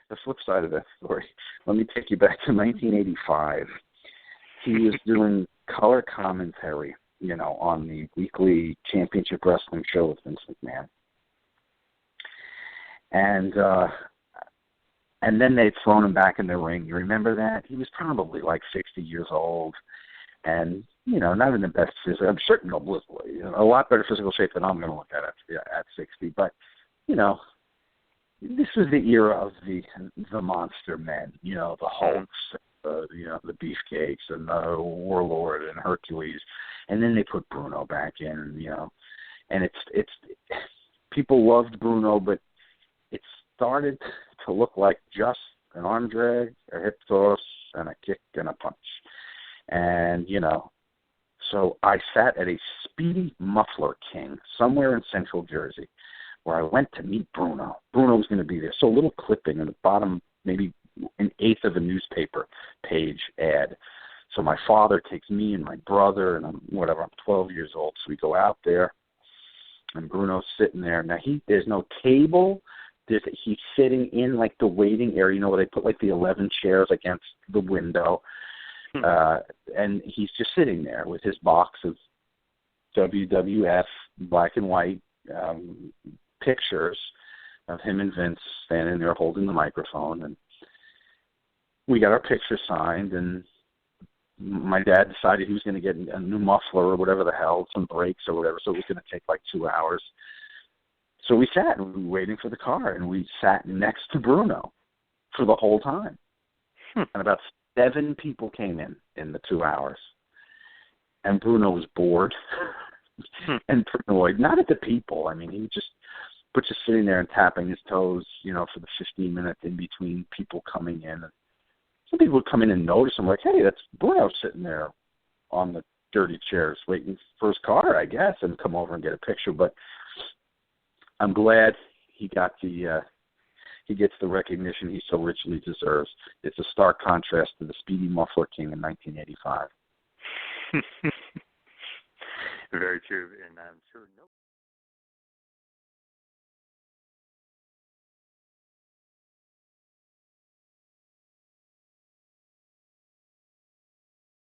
the flip side of that story, let me take you back to 1985. He was doing color commentary, on the weekly championship wrestling show with Vince McMahon. And then they'd thrown him back in the ring. You remember that? He was probably like 60 years old and, not in the best physical. I'm certain a lot better physical shape than I'm going to look at 60. But, this was the era of the monster men, the Hulks, the Beefcakes and the Warlord and Hercules. And then they put Bruno back in, and it's people loved Bruno, but it started to look like just an arm drag, a hip toss, and a kick and a punch. And, so I sat at a Speedy Muffler King somewhere in central Jersey where I went to meet Bruno. Bruno was going to be there. So a little clipping in the bottom, maybe an eighth of a newspaper page ad. So my father takes me and my brother, and I'm 12 years old. So we go out there, and Bruno's sitting there. Now, there's no table. He's sitting in, like, the waiting area, where they put, like, the 11 chairs against the window. And he's just sitting there with his box of WWF black and white pictures of him and Vince standing there holding the microphone. And we got our picture signed, and my dad decided he was going to get a new muffler or whatever the hell, some brakes or whatever, so it was going to take like 2 hours. So we sat and we were waiting for the car, and we sat next to Bruno for the whole time. And about 7 people came in the 2 hours. And Bruno was bored and annoyed, not at the people. I mean, he just sitting there and tapping his toes, for the 15 minutes in between people coming in. And some people would come in and notice him, like, hey, that's Bruno sitting there on the dirty chairs waiting for his car, I guess, and come over and get a picture. But I'm glad he gets the recognition he so richly deserves. It's a stark contrast to the Speedy Muffler King in 1985. Very true, and I'm sure